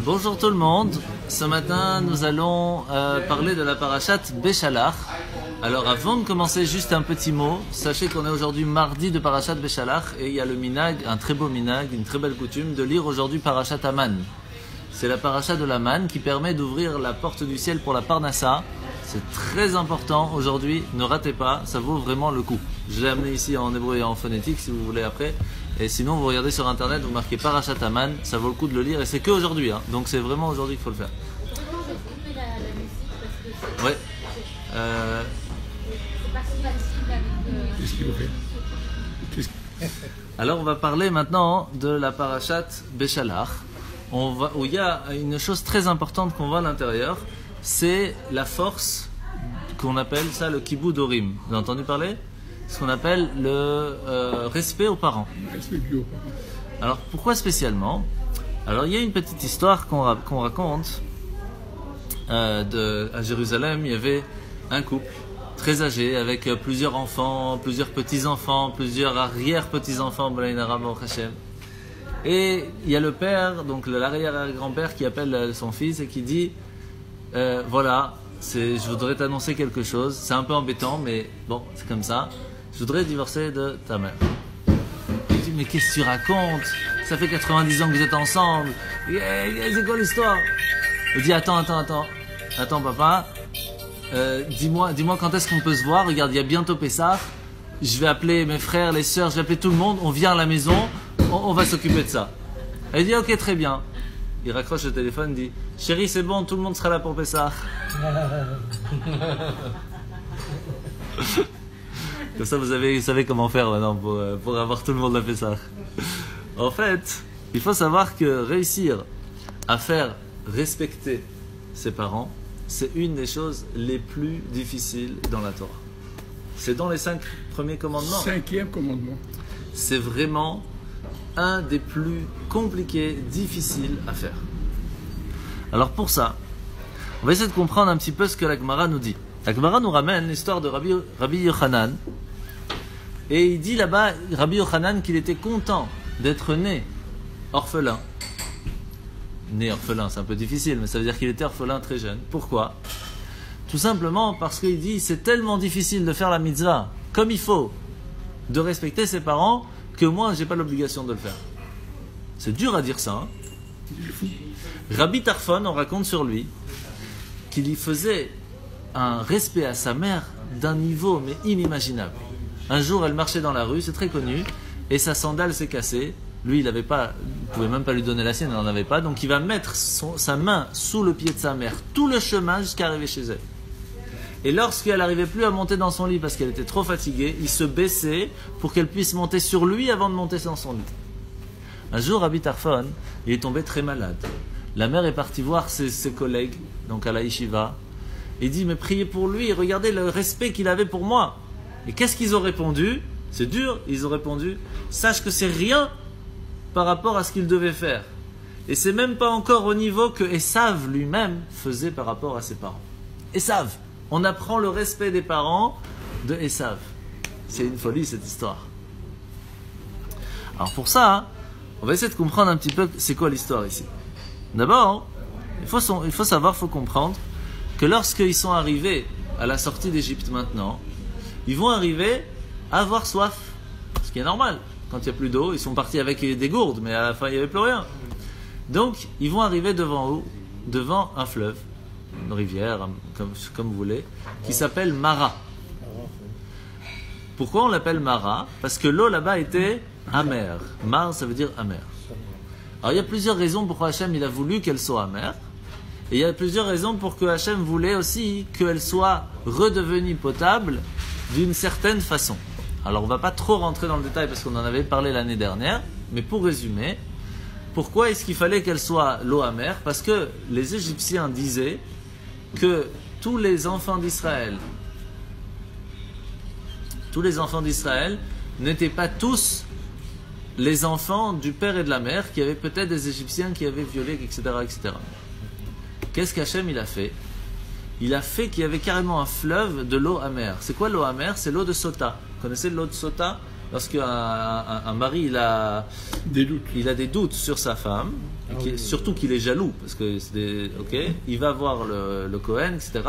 Bonjour tout le monde. Ce matin, nous allons parler de la parashat Beshalach. Alors, avant de commencer, juste un petit mot. Sachez qu'on est aujourd'hui mardi de parashat Beshalach et il y a le minag, un très beau minag, une très belle coutume de lire aujourd'hui parashat Aman. C'est la parashat de la manne qui permet d'ouvrir la porte du ciel pour la Parnassa. C'est très important aujourd'hui, ne ratez pas, ça vaut vraiment le coup. Je l'ai amené ici en hébreu et en phonétique si vous voulez après. Et sinon, vous regardez sur internet, vous marquez Parashat Aman, ça vaut le coup de le lire et c'est que aujourd'hui, hein. Donc c'est vraiment aujourd'hui qu'il faut le faire. Comment j'ai coupé la musique parce que Ouais. c'est pas compatible avec. Qu'est-ce qu'il fait? Alors on va parler maintenant de la parashat Beshalach, où il y a une chose très importante qu'on voit à l'intérieur, c'est la force qu'on appelle ça le kibud orim. Vous avez entendu parler? Ce qu'on appelle le respect aux parents. Alors pourquoi spécialement? Alors il y a une petite histoire qu'on raconte à Jérusalem. Il y avait un couple très âgé avec plusieurs enfants, plusieurs petits-enfants, plusieurs arrière-petits-enfants, et il y a le père, donc l'arrière-grand-père qui appelle son fils et qui dit voilà, je voudrais t'annoncer quelque chose, c'est un peu embêtant mais bon, c'est comme ça. Je voudrais divorcer de ta mère. Il dit, mais qu'est-ce que tu racontes? Ça fait 90 ans que vous êtes ensemble. C'est quoi l'histoire? Il dit, attends, papa. Dis-moi quand est-ce qu'on peut se voir? Regarde, il y a bientôt Pessah. Je vais appeler mes frères, les sœurs, je vais appeler tout le monde. On vient à la maison. On va s'occuper de ça. Elle dit, ok, très bien. Il raccroche le téléphone, dit, chérie, c'est bon, tout le monde sera là pour Pessah. Comme ça, vous savez comment faire maintenant pour avoir tout le monde à Pessah. En fait, il faut savoir que réussir à faire respecter ses parents, c'est une des choses les plus difficiles dans la Torah. C'est dans les 5 premiers commandements. 5e commandement. C'est vraiment un des plus compliqués, difficiles à faire. Alors pour ça, on va essayer de comprendre un petit peu ce que la Gemara nous dit. La Gemara nous ramène l'histoire de Rabbi Yochanan. Et il dit là-bas, Rabbi Yochanan, qu'il était content d'être né orphelin. Né orphelin, c'est un peu difficile, mais ça veut dire qu'il était orphelin très jeune. Pourquoi? Tout simplement parce qu'il dit, c'est tellement difficile de faire la mitzvah comme il faut, de respecter ses parents, que moi, j'ai pas l'obligation de le faire. C'est dur à dire ça, hein? Rabbi Tarfon, on raconte sur lui, qu'il y faisait un respect à sa mère d'un niveau mais inimaginable. Un jour, elle marchait dans la rue, c'est très connu, et sa sandale s'est cassée. Lui, il ne pouvait même pas lui donner la sienne, il n'en avait pas. Donc, il va mettre sa main sous le pied de sa mère, tout le chemin jusqu'à arriver chez elle. Et lorsqu'elle n'arrivait plus à monter dans son lit parce qu'elle était trop fatiguée, il se baissait pour qu'elle puisse monter sur lui avant de monter dans son lit. Un jour, Rabbi Tarfon, il est tombé très malade. La mère est partie voir ses collègues, donc à la yeshiva, et dit, mais priez pour lui, regardez le respect qu'il avait pour moi. Et qu'est-ce qu'ils ont répondu? C'est dur, ils ont répondu, sache que c'est rien par rapport à ce qu'il devait faire. Et c'est même pas encore au niveau que Esav lui-même faisait par rapport à ses parents. Esav, on apprend le respect des parents de Esav. C'est une folie cette histoire. Alors pour ça, on va essayer de comprendre un petit peu c'est quoi l'histoire ici. D'abord, il faut savoir, il faut comprendre que lorsqu'ils sont arrivés à la sortie d'Égypte maintenant, ils vont arriver à avoir soif. Ce qui est normal. Quand il n'y a plus d'eau, ils sont partis avec des gourdes, mais à la fin, il n'y avait plus rien. Donc, ils vont arriver devant un fleuve, une rivière, comme vous voulez, qui s'appelle Mara. Pourquoi on l'appelle Mara? Parce que l'eau là-bas était amère. Mar, ça veut dire amère. Alors, il y a plusieurs raisons pourquoi Hachem il a voulu qu'elle soit amère. Et il y a plusieurs raisons pour que Hachem voulait aussi qu'elle soit redevenue potable d'une certaine façon. Alors on ne va pas trop rentrer dans le détail parce qu'on en avait parlé l'année dernière, mais pour résumer, pourquoi est-ce qu'il fallait qu'elle soit l'eau amère? Parce que les Égyptiens disaient que tous les enfants d'Israël n'étaient pas tous les enfants du père et de la mère, qui avaient peut-être des Égyptiens qui avaient violé, etc. etc. Qu'est-ce qu'Hachem il a fait? Il a fait qu'il y avait carrément un fleuve de l'eau amère. C'est quoi l'eau amère? C'est l'eau de Sota. Vous connaissez l'eau de Sota? lorsqu'un mari Des doutes. il a des doutes sur sa femme, et surtout qu'il est jaloux, parce que il va voir le Kohen, etc.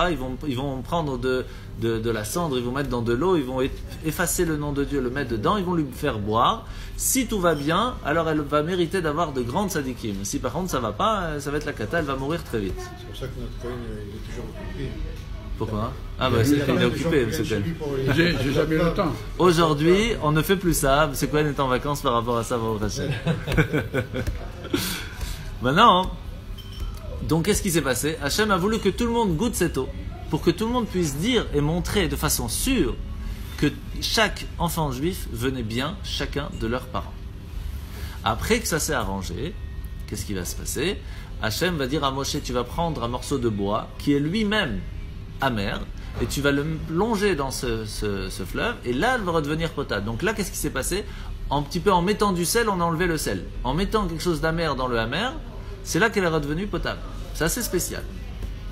Ils vont prendre de la cendre, ils vont mettre dans de l'eau, ils vont effacer le nom de Dieu, le mettre dedans, ils vont lui faire boire. Si tout va bien, alors elle va mériter d'avoir de grandes sadikim. Si par contre ça va pas, ça va être la cata, elle va mourir très vite. C'est pour ça que notre Cohen il est toujours occupé. Pourquoi? Ah bah c'est qu'il est occupé, M. Cohen. J'ai jamais eu le temps. Aujourd'hui, on ne fait plus ça. M. Cohen est en vacances par rapport à ça, Baruch Hashem. Maintenant, donc qu'est-ce qui s'est passé? Hachem a voulu que tout le monde goûte cette eau, pour que tout le monde puisse dire et montrer de façon sûre que chaque enfant juif venait bien chacun de leurs parents. Après que ça s'est arrangé, qu'est-ce qui va se passer? Hachem va dire à Moshe, tu vas prendre un morceau de bois qui est lui-même amer, et tu vas le plonger dans ce fleuve, et là elle va redevenir potable. Donc là, qu'est-ce qui s'est passé? Un petit peu en mettant du sel, on a enlevé le sel. En mettant quelque chose d'amer dans le amer, c'est là qu'elle est redevenue potable. C'est assez spécial.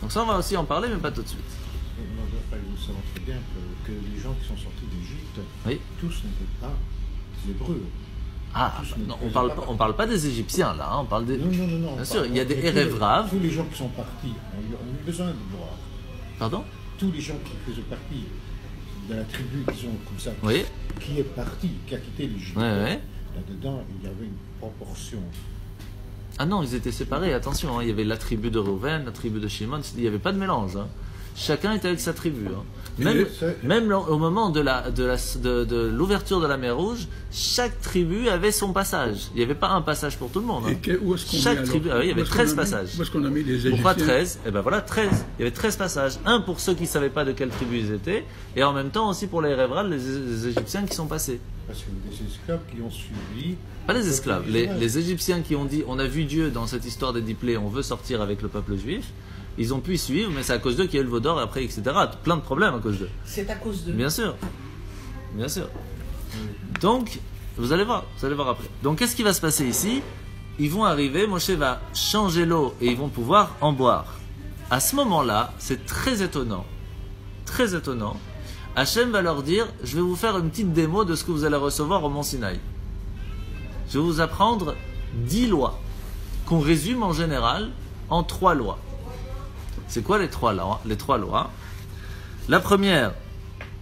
Donc ça, on va aussi en parler, mais pas tout de suite. Nous savons très bien que les gens qui sont sortis d'Égypte, Oui. tous n'étaient pas des Hébreux. Ah, non, on parle pas des Égyptiens là, hein, on parle des... Non. Bien sûr, il y a des Erev Rav. Tous les gens qui sont partis ont eu besoin de boire. Pardon? Tous les gens qui faisaient partie de la tribu, disons comme ça, Oui. qui est parti, qui a quitté l'Égypte, Ouais. là-dedans, il y avait une proportion. Ah non, ils étaient séparés, attention, hein, il y avait la tribu de Reuven, la tribu de Shimon, il n'y avait pas de mélange. Hein. Chacun était avec sa tribu. Hein. Même au moment de l'ouverture de la mer Rouge, chaque tribu avait son passage. Il n'y avait pas un passage pour tout le monde. Hein. Où est-ce qu'on Chaque tribu, il y avait 13 passages. Où est-ce qu'on a mis les Égyptiens? Pourquoi 13? Eh bien voilà, 13. Il y avait 13 passages. Un pour ceux qui ne savaient pas de quelle tribu ils étaient, et en même temps aussi pour les Révral, les Égyptiens qui sont passés. Parce qu'il y a des esclaves qui ont suivi. Pas les esclaves, les Égyptiens qui ont dit on a vu Dieu dans cette histoire des 10 plaies, on veut sortir avec le peuple juif. Ils ont pu y suivre, mais c'est à cause d'eux qu'il y a eu le veau d'or après, etc. Plein de problèmes à cause d'eux. C'est à cause d'eux. Bien sûr. Bien sûr. Donc, vous allez voir après. Donc, qu'est-ce qui va se passer ici? Ils vont arriver, Moshe va changer l'eau et ils vont pouvoir en boire. À ce moment-là, c'est très étonnant. Très étonnant. Hachem va leur dire, je vais vous faire une petite démo de ce que vous allez recevoir au Mont Sinaï. Je vais vous apprendre 10 lois, qu'on résume en général en 3 lois. C'est quoi les trois lois? La première,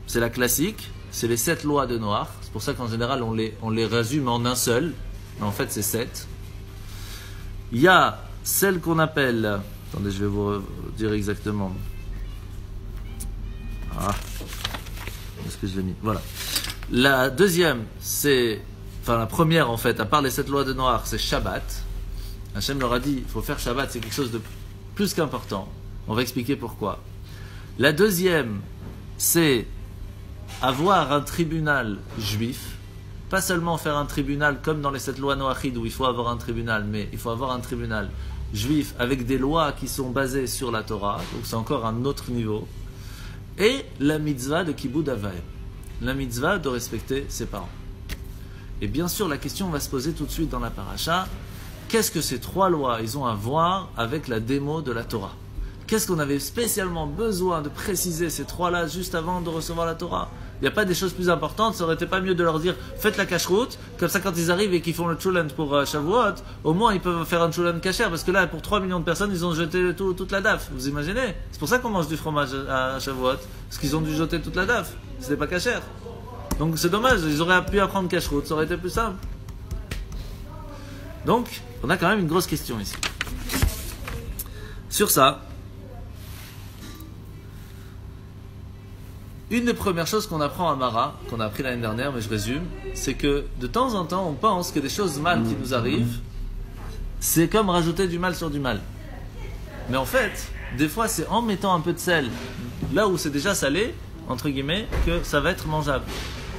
c'est la classique, c'est les 7 lois de Noach. C'est pour ça qu'en général, on les résume en un seul. Mais en fait, c'est 7. Il y a celle qu'on appelle... Attendez, je vais vous dire exactement. Ah, où est-ce que je l'ai mis? Voilà. La deuxième, c'est... Enfin, la première, en fait, à part les 7 lois de Noach, c'est Shabbat. Hachem leur a dit, il faut faire Shabbat, c'est quelque chose de plus qu'important. On va expliquer pourquoi. La deuxième, c'est avoir un tribunal juif. Pas seulement faire un tribunal comme dans les 7 lois noachides où il faut avoir un tribunal, mais il faut avoir un tribunal juif avec des lois qui sont basées sur la Torah. Donc c'est encore un autre niveau. Et la mitzvah de Kibud Avaim. La mitzvah de respecter ses parents. Et bien sûr, la question va se poser tout de suite dans la paracha. Qu'est-ce que ces 3 lois, ils ont à voir avec la démo de la Torah? Qu'est-ce qu'on avait spécialement besoin de préciser ces 3-là juste avant de recevoir la Torah? Il n'y a pas des choses plus importantes? Ça aurait été pas mieux de leur dire faites la cache-route, comme ça quand ils arrivent et qu'ils font le tchoulen pour Shavuot, au moins ils peuvent faire un tchoulen kasher, parce que là pour 3 millions de personnes ils ont jeté toute la daf, vous imaginez? C'est pour ça qu'on mange du fromage à Shavuot, parce qu'ils ont dû jeter toute la daf, c'était pas kasher. Donc c'est dommage, ils auraient pu apprendre cache-route, ça aurait été plus simple. Donc on a quand même une grosse question ici. Sur ça, une des premières choses qu'on apprend à Mara, qu'on a appris l'année dernière, mais je résume, c'est que de temps en temps, on pense que des choses mal qui nous arrivent, c'est comme rajouter du mal sur du mal. Mais en fait, des fois, c'est en mettant un peu de sel là où c'est déjà salé, entre guillemets, que ça va être mangeable.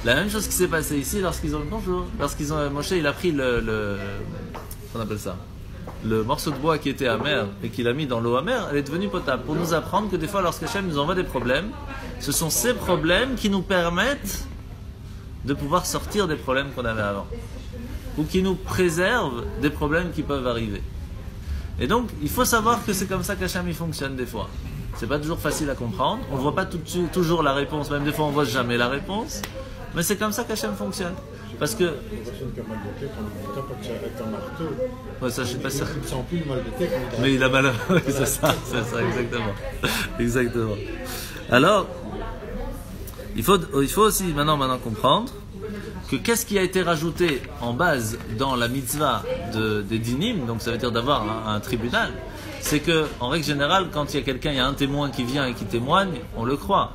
La même chose qui s'est passée ici lorsqu'ils ont Moshe, il a pris qu'on appelle ça, le morceau de bois qui était amer et qu'il a mis dans l'eau amère, elle est devenue potable. Pour nous apprendre que des fois, lorsqu'Hachem nous envoie des problèmes, ce sont ces problèmes qui nous permettent de pouvoir sortir des problèmes qu'on avait avant. Ou qui nous préservent des problèmes qui peuvent arriver. Et donc, il faut savoir que c'est comme ça qu'Hachem il fonctionne des fois. C'est pas toujours facile à comprendre. On ne voit pas toujours la réponse, même des fois on ne voit jamais la réponse. Mais c'est comme ça qu'Hachem fonctionne. Parce que... La personne qui a mal de tête, on ne tape avec un marteau. Ouais, ça, je sais pas sûr. Il ne sent plus le mal de tête. Mais il a mal. Oui, c'est ça, exactement. Exactement. Alors, il faut aussi maintenant comprendre que qu'est-ce qui a été rajouté en base dans la mitzvah des dinim, donc ça veut dire d'avoir un tribunal, c'est que en règle générale, quand il y a quelqu'un, il y a un témoin qui vient et qui témoigne, on le croit.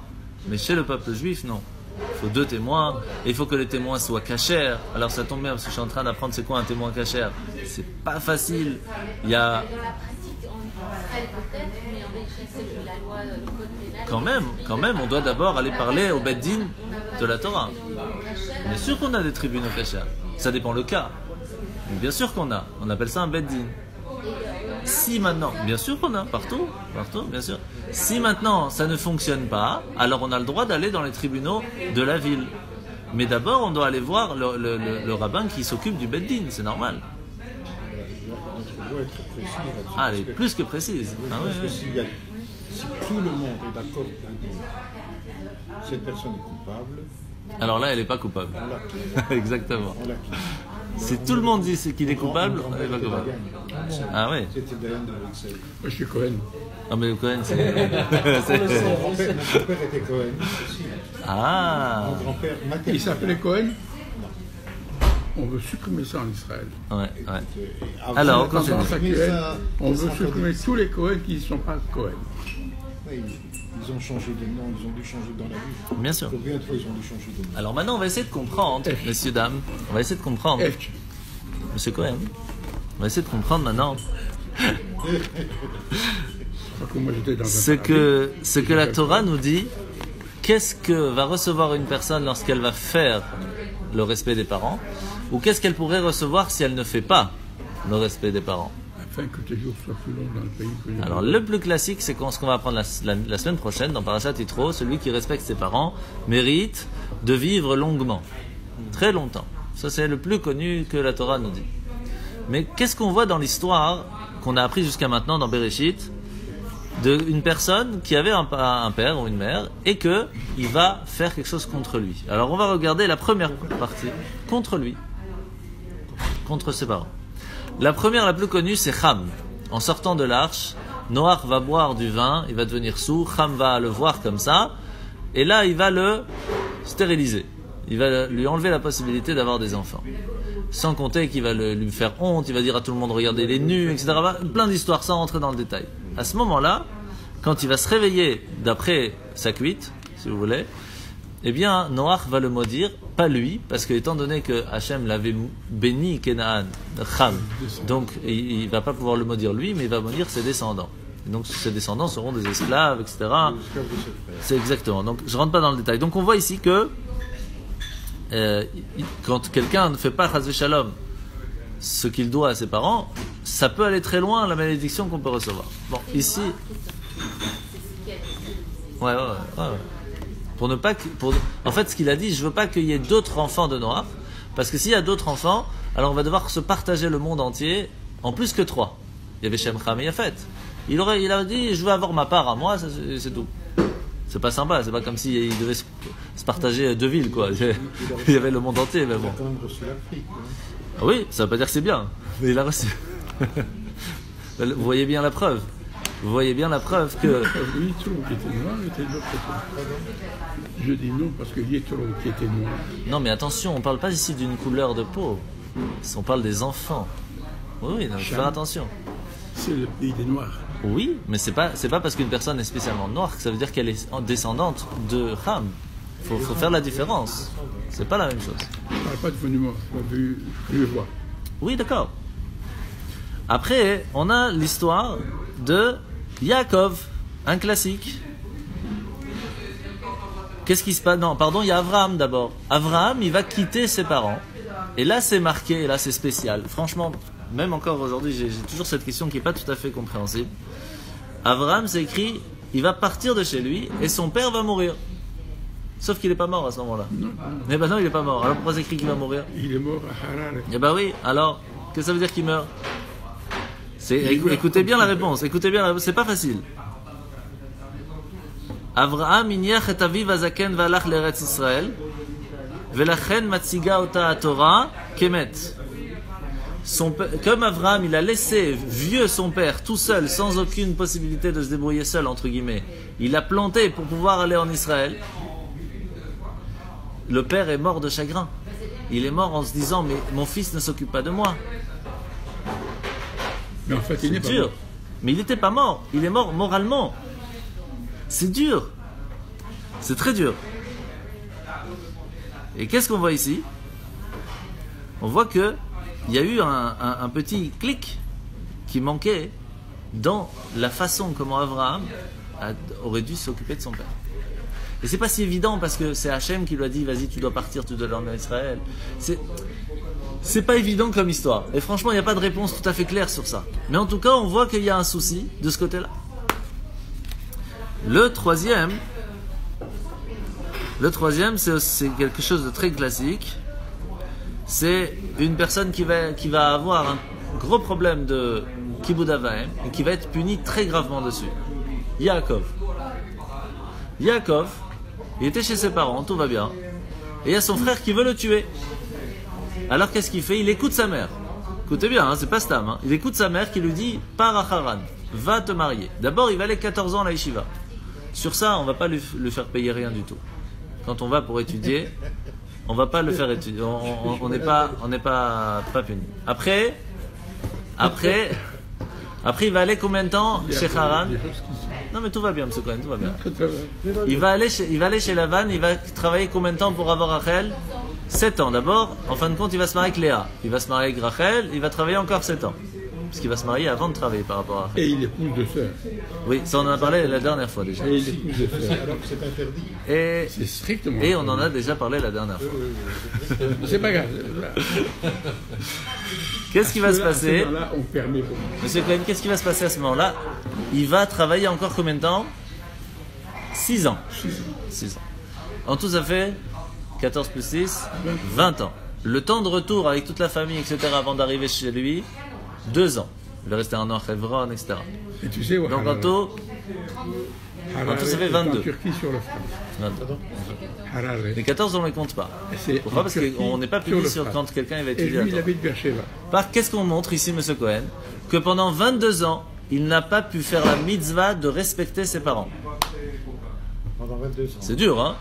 Mais chez le peuple juif, non. Il faut 2 témoins, et il faut que les témoins soient cachers. Alors ça tombe bien parce que je suis en train d'apprendre c'est quoi un témoin cacher. C'est pas facile. Il y a... Dans la pratique, on fait peut-être, mais en Belgique, c'est la loi, le code pénal. Quand même, on doit d'abord aller parler au Beth Din de la Torah. Bien sûr qu'on a des tribunaux cachers. Ça dépend le cas. Mais bien sûr qu'on a. On appelle ça un Beth Din. Si maintenant, bien sûr qu'on a, partout, bien sûr. Si maintenant ça ne fonctionne pas, alors on a le droit d'aller dans les tribunaux de la ville. Mais d'abord, on doit aller voir le rabbin qui s'occupe du Beth Din, c'est normal. Notre loi est très précise là-dessus. Ah, elle est plus que précise. Ah, Parce oui, que oui. si tout le monde est d'accord pour dire cette personne est coupable, Alors là, elle n'est pas coupable. on l'a quitté. Exactement. On l'a quitté. Si tout le monde dit qu'il est coupable, Mon elle n'est pas grand-père coupable. était Dayan. Ah oui. C'était Dayan de Bruxelles. Moi, je suis Cohen. Ah mais le Cohen, c'est... Mon grand-père était Cohen aussi. Ah. Mon grand-père maternel. Il s'appelait Cohen. On veut supprimer ça en Israël. Ouais, ouais. Avant Alors, la on continue. Tendance actuelle, ça, on veut ça, supprimer tous les Cohen qui ne sont pas Cohen. Oui, ils ont changé de nom, ils ont dû changer dans la vie. Bien sûr. Combien de fois ils ont dû changer de nom? Alors maintenant, on va essayer de comprendre, messieurs, dames. On va essayer de comprendre. F. Monsieur Cohen. On va essayer de comprendre maintenant Parce que moi, j'étais dans un ce que la Torah nous dit. Qu'est-ce que va recevoir une personne lorsqu'elle va faire le respect des parents, ou qu'est-ce qu'elle pourrait recevoir si elle ne fait pas le respect des parents. Afin que tes jours soient plus longs dans le pays que j'ai. Alors le plus classique, c'est ce qu'on va apprendre la semaine prochaine dans Parashat Yitro. Celui qui respecte ses parents mérite de vivre longuement, très longtemps. Ça, c'est le plus connu que la Torah nous dit. Mais qu'est-ce qu'on voit dans l'histoire qu'on a appris jusqu'à maintenant dans Bereshit, d'une personne qui avait un père ou une mère et que il va faire quelque chose contre lui. Alors on va regarder la première partie, contre lui, contre ses parents. La première, la plus connue, c'est Ham. En sortant de l'arche, Noach va boire du vin, il va devenir sourd, Ham va le voir comme ça, et là il va le stériliser. Il va lui enlever la possibilité d'avoir des enfants. Sans compter qu'il va lui faire honte, il va dire à tout le monde regardez les nus, etc. Plein d'histoires sans rentrer dans le détail. À ce moment-là, quand il va se réveiller d'après sa cuite, si vous voulez, eh bien Noach va le maudire, pas lui, parce que étant donné que Hachem l'avait béni, Kenaan, Ham, donc il va pas pouvoir le maudire lui, mais il va maudire ses descendants. Et donc ses descendants seront des esclaves, etc. C'est exactement. Donc je rentre pas dans le détail. Donc on voit ici que quand quelqu'un ne fait pas Chas v'Shalom ce qu'il doit à ses parents, ça peut aller très loin la malédiction qu'on peut recevoir. Bon, ici, ouais. Pour ne pas, en fait, ce qu'il a dit, je veux pas qu'il y ait d'autres enfants de Noach, parce que s'il y a d'autres enfants, alors on va devoir se partager le monde entier en plus que 3. Il y avait Shem, Ham et Yafet. Il a dit, je veux avoir ma part à moi, ça, c'est tout. C'est pas sympa, c'est pas comme s'il devait se partager 2 villes, quoi. Il y avait le monde entier, mais bon. Il a quand même reçu l'Afrique. Ah oui, ça veut pas dire que c'est bien, mais il a reçu. Vous voyez bien la preuve. Vous voyez bien la preuve que... Yitro qui était noir était de l'autre côté. Je dis non parce que Yitro qui était noir. Non, mais attention, on parle pas ici d'une couleur de peau. On parle des enfants. Oui, il faut faire attention. C'est le pays des noirs. Oui, mais c'est pas parce qu'une personne est spécialement noire que ça veut dire qu'elle est descendante de Ham. Faut faire la différence. C'est pas la même chose. Je ne parle pas de venu mort, je le vois. Oui, d'accord. Après, on a l'histoire de Yaakov, un classique. Qu'est-ce qui se passe? Non, pardon, il y a Abraham d'abord. Abraham, il va quitter ses parents. Et là, c'est marqué, et là, c'est spécial. Franchement, même encore aujourd'hui, j'ai toujours cette question qui n'est pas tout à fait compréhensible. Abraham, c'est écrit, il va partir de chez lui et son père va mourir. Sauf qu'il n'est pas mort à ce moment-là. Mais ben non, il n'est pas mort. Alors pourquoi c'est écrit qu'il va mourir? Il est mort à Harar. Eh ben oui, alors, qu'est-ce que ça veut dire qu'il meurt? Écoutez bien la réponse, c'est pas facile. Avraham iniach et aviv azaken valach l'Eretz Israël. Velachen matziga ota Torah kemet. Comme Abraham, il a laissé vieux son père tout seul, sans aucune possibilité de se débrouiller seul, entre guillemets. Il a planté pour pouvoir aller en Israël. Le père est mort de chagrin. Il est mort en se disant, mais mon fils ne s'occupe pas de moi. Mais en fait, il n'est C'est pas dur. mort. Mais il n'était pas mort. Il est mort moralement. C'est dur. C'est très dur. Et qu'est-ce qu'on voit ici? On voit que il y a eu un petit clic qui manquait dans la façon comment Abraham aurait dû s'occuper de son père. Et c'est pas si évident parce que c'est Hachem qui lui a dit vas-y tu dois partir, tu dois aller en Israël. C'est pas évident comme histoire. Et franchement il n'y a pas de réponse tout à fait claire sur ça. Mais en tout cas on voit qu'il y a un souci de ce côté-là. Le troisième c'est quelque chose de très classique. C'est une personne qui va avoir un gros problème de Kibud Avaim et qui va être punie très gravement dessus. Yaakov, il était chez ses parents, tout va bien. Et il y a son frère qui veut le tuer. Alors qu'est-ce qu'il fait? Il écoute sa mère. Écoutez bien, hein, c'est pas Stam. Hein. Il écoute sa mère qui lui dit « Pars à Haran, va te marier ». D'abord, il va aller 14 ans à la yeshiva. Sur ça, on va pas lui faire payer rien du tout. Quand on va pour étudier, on va pas le faire étudier. On n'est pas puni. Après, il va aller combien de temps chez Haran? Non mais tout va bien, M. Cohen, tout va bien. Il va aller chez Lavan, il va travailler combien de temps pour avoir Rachel? 7 ans. D'abord, en fin de compte, il va se marier avec Léa. Il va se marier avec Rachel, il va travailler encore 7 ans. Parce qu'il va se marier avant de travailler par rapport à Rachel. Et il épouse deux sœurs. Oui, ça on en a parlé la dernière fois déjà. Et il épouse deux sœurs. Alors que c'est interdit. C'est strictement. Et on en a déjà parlé la dernière fois. C'est pas grave. Qu'est-ce qui va se passer? Là, on permet pour moi. Monsieur Cohen, qu'est-ce qui va se passer à ce moment-là? Il va travailler encore combien de temps? 6 ans. 6 ans. En tout, ça fait 14 plus 6, 20 ans. Le temps de retour avec toute la famille, etc., avant d'arriver chez lui, 2 ans. Il va rester un an à Hebron, etc. Et tu sais, Donc en tout, ça fait 22. En Turquie sur le front. 22. Harare. Les 14, on ne les compte pas. C'est Pourquoi? en Parce Turquie, qu'on n'est pas sur puni le sur front. quand quelqu'un va Et étudier lui, il à habite Beersheba. Qu'est-ce qu'on montre ici, monsieur Cohen? Que pendant 22 ans, il n'a pas pu faire la mitzvah de respecter ses parents. Pendant 22 ans. C'est dur, hein?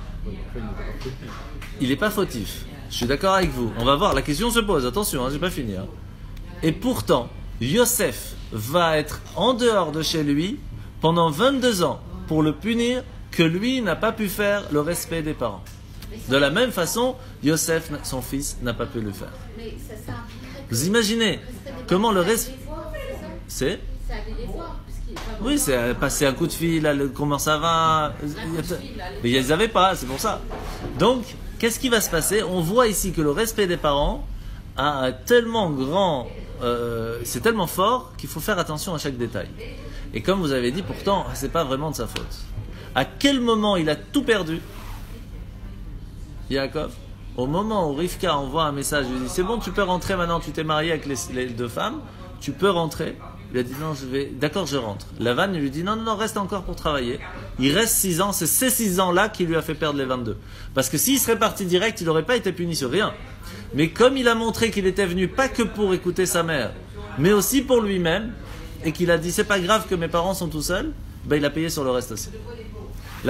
Il n'est pas fautif. Je suis d'accord avec vous. On va voir, la question se pose. Attention, hein, j'ai pas fini. Hein. Et pourtant, Yosef va être en dehors de chez lui pendant 22 ans pour le punir que lui n'a pas pu faire le respect des parents. De la même façon, Yosef, son fils, n'a pas pu le faire. Mais ça impliquerait que Vous imaginez comment le respect... les voir, c'est ça? C'est... C'est aller les voir. Parce qu'il va Oui, c'est passer un coup de fil, là, comment ça va. Mais ils n'avaient pas, c'est pour ça. Donc, qu'est-ce qui va se passer? On voit ici que le respect des parents a un tellement grand, c'est tellement fort qu'il faut faire attention à chaque détail. Et comme vous avez dit, pourtant, c'est pas vraiment de sa faute. À quel moment il a tout perdu? Yaakov, au moment où Rivka envoie un message, il lui dit c'est bon, tu peux rentrer maintenant, tu t'es marié avec les 2 femmes, tu peux rentrer. Il a dit non, d'accord, je rentre. Lavan lui dit non, reste encore pour travailler. Il reste 6 ans, c'est ces 6 ans-là qui lui a fait perdre les 22. Parce que s'il serait parti direct, il n'aurait pas été puni sur rien. Mais comme il a montré qu'il était venu pas que pour écouter sa mère, mais aussi pour lui-même, et qu'il a dit c'est pas grave que mes parents sont tout seuls, ben il a payé sur le reste aussi.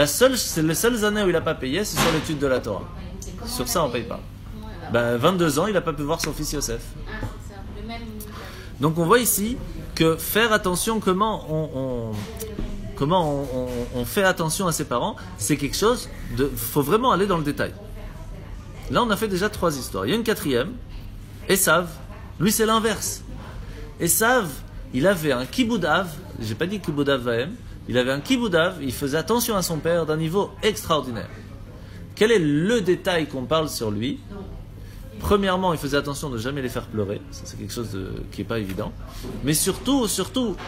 C'est les seules années où il n'a pas payé, c'est sur l'étude de la Torah. Sur ça, on ne paye pas. Ben, 22 ans, il n'a pas pu voir son fils Yosef. Ah, c'est ça. Le même. Donc on voit ici que faire attention, comment on fait attention à ses parents, c'est quelque chose de... Il faut vraiment aller dans le détail. Là, on a fait déjà 3 histoires. Il y a une 4e. Esav, lui, c'est l'inverse. Esav, il avait un kiboudav, j'ai pas dit kiboudav vahem, il avait un kiboudav, il faisait attention à son père d'un niveau extraordinaire. Quel est le détail qu'on parle sur lui? Premièrement, il faisait attention de ne jamais les faire pleurer. Ça, c'est quelque chose qui n'est pas évident. Mais surtout,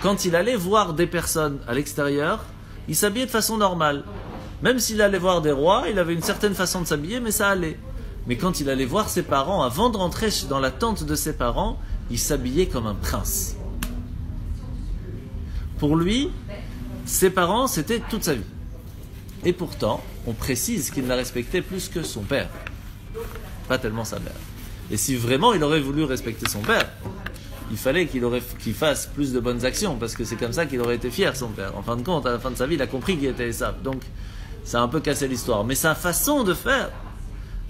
quand il allait voir des personnes à l'extérieur, il s'habillait de façon normale. Même s'il allait voir des rois, il avait une certaine façon de s'habiller, mais ça allait. Mais quand il allait voir ses parents, avant de rentrer dans la tente de ses parents, il s'habillait comme un prince. Pour lui, ses parents, c'était toute sa vie. Et pourtant, on précise qu'il n'a respecté plus que son père. pas tellement sa mère. Et si vraiment il aurait voulu respecter son père, il fallait qu'il fasse plus de bonnes actions, parce que c'est comme ça qu'il aurait été fier, son père. En fin de compte, à la fin de sa vie, il a compris qu'il était Esav. Donc, ça a un peu cassé l'histoire. Mais sa façon de faire